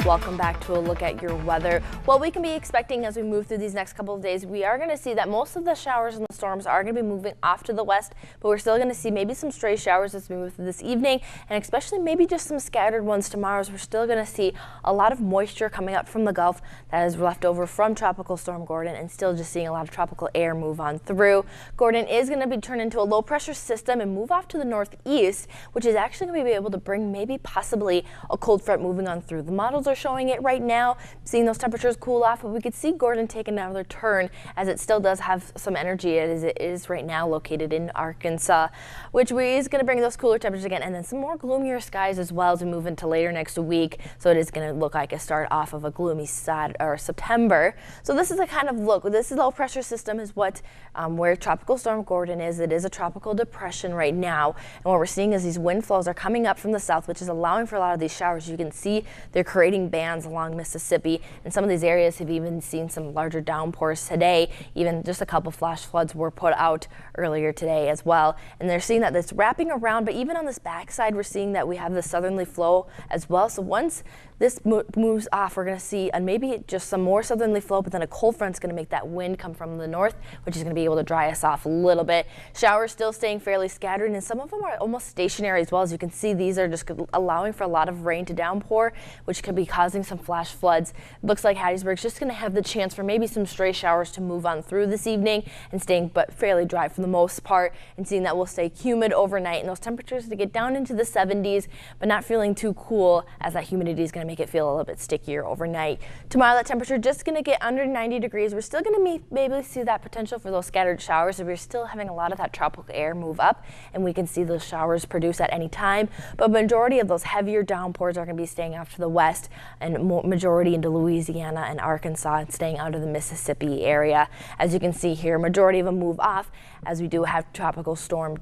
Welcome back to a look at your weather. What we can be expecting as we move through these next couple of days, we are going to see that most of the showers and the storms are going to be moving off to the west, but we're still going to see maybe some stray showers as we move through this evening, and especially maybe just some scattered ones tomorrow, as we're still going to see a lot of moisture coming up from the Gulf that is left over from Tropical Storm Gordon, and still just seeing a lot of tropical air move on through. Gordon is going to be turned into a low pressure system and move off to the northeast, which is actually going to be able to bring maybe possibly a cold front moving on through. The models are showing it right now, seeing those temperatures cool off, but we could see Gordon take another turn as it still does have some energy as it is right now located in Arkansas, which is going to bring those cooler temperatures again, and then some more gloomier skies as well as we move into later next week. So it is going to look like a start off of a gloomy September. So this is a kind of look. This low pressure system is what where Tropical Storm Gordon is. It is a tropical depression right now, and what we're seeing is these wind flows are coming up from the south, which is allowing for a lot of these showers. You can see they're creating bands along Mississippi, and some of these areas have even seen some larger downpours today. Even just a couple flash floods were put out earlier today as well, and they're seeing that it's wrapping around, but even on this backside we're seeing that we have the southerly flow as well. So once this moves off, we're going to see maybe just some more southerly flow, but then a cold front's going to make that wind come from the north, which is going to be able to dry us off a little bit. Showers still staying fairly scattered, and some of them are almost stationary as well. As you can see, these are just allowing for a lot of rain to downpour, which could be causing some flash floods. It looks like Hattiesburg's just going to have the chance for maybe some stray showers to move on through this evening and staying but fairly dry for the most part, and seeing that we'll stay humid overnight and those temperatures to get down into the 70s, but not feeling too cool, as that humidity is going to make it feel a little bit stickier overnight. Tomorrow that temperature just going to get under 90 degrees. We're still going to maybe see that potential for those scattered showers, so we're still having a lot of that tropical air move up, and we can see those showers produce at any time, but majority of those heavier downpours are going to be staying off to the west, and majority into Louisiana and Arkansas, and staying out of the Mississippi area. As you can see here, majority of them move off, as we do have Tropical Storm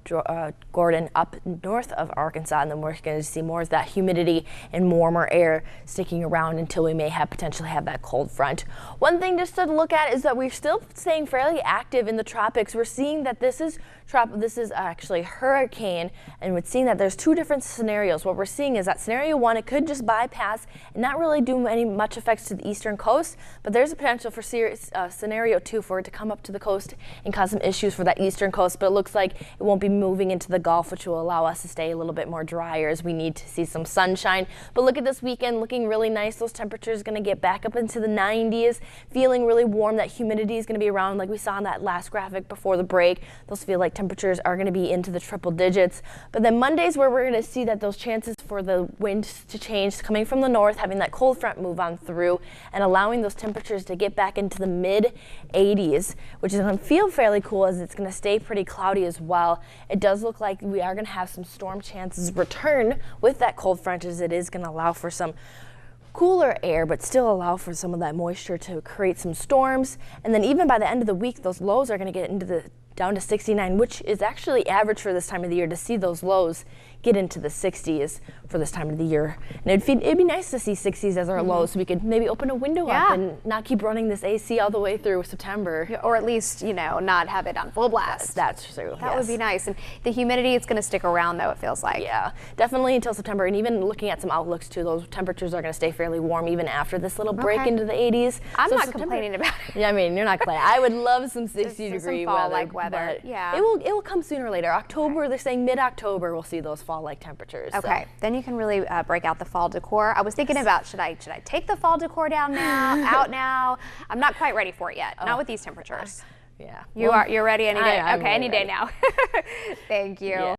Gordon up north of Arkansas, and then we're going to see more of that humidity and warmer air sticking around until we may potentially have that cold front. One thing just to look at is that we're still staying fairly active in the tropics. We're seeing that this is actually hurricane, and we're seeing that there's two different scenarios. What we're seeing is that scenario one, it could just bypass and not really do much effects to the eastern coast, but there's a potential for scenario two for it to come up to the coast and cause some issues for that eastern coast, but it looks like it won't be moving into the Gulf, which will allow us to stay a little bit more drier as we need to see some sunshine. But look at this weekend looking really nice. Those temperatures going to get back up into the 90s, feeling really warm. That humidity is going to be around, like we saw in that last graphic before the break. Those feel like temperatures are going to be into the triple digits. But then Monday's where we're going to see that those chances for the wind to change, coming from the north, having that cold front move on through and allowing those temperatures to get back into the mid 80s, which is going to feel fairly cool as it's going to stay pretty cloudy as well. It does look like we are going to have some storm chances return with that cold front, as it is going to allow for some cooler air, but still allow for some of that moisture to create some storms. And then even by the end of the week, those lows are going to get into down to 69, which is actually average for this time of the year, to see those lows get into the 60s for this time of the year. And it'd be nice to see 60s as our lows, so we could maybe open a window up and not keep running this AC all the way through September. Or at least, you know, not have it on full blast. That's true. That would be nice. And the humidity, it's going to stick around, though, it feels like. Yeah, definitely until September. And even looking at some outlooks too, those temperatures are going to stay fairly warm even after this little break into the 80s. I'm not complaining about it. Yeah, I mean, you're not complaining. I would love some 60-degree weather. Yeah, it will come sooner or later. October, they're saying mid-October we'll see those fall-like temperatures. Okay, then you can really break out the fall decor. I was thinking about should I take the fall decor out now? I'm not quite ready for it yet. Not with these temperatures. Yeah. You're ready any day. I'm okay, any ready. day now. Thank you. Yeah.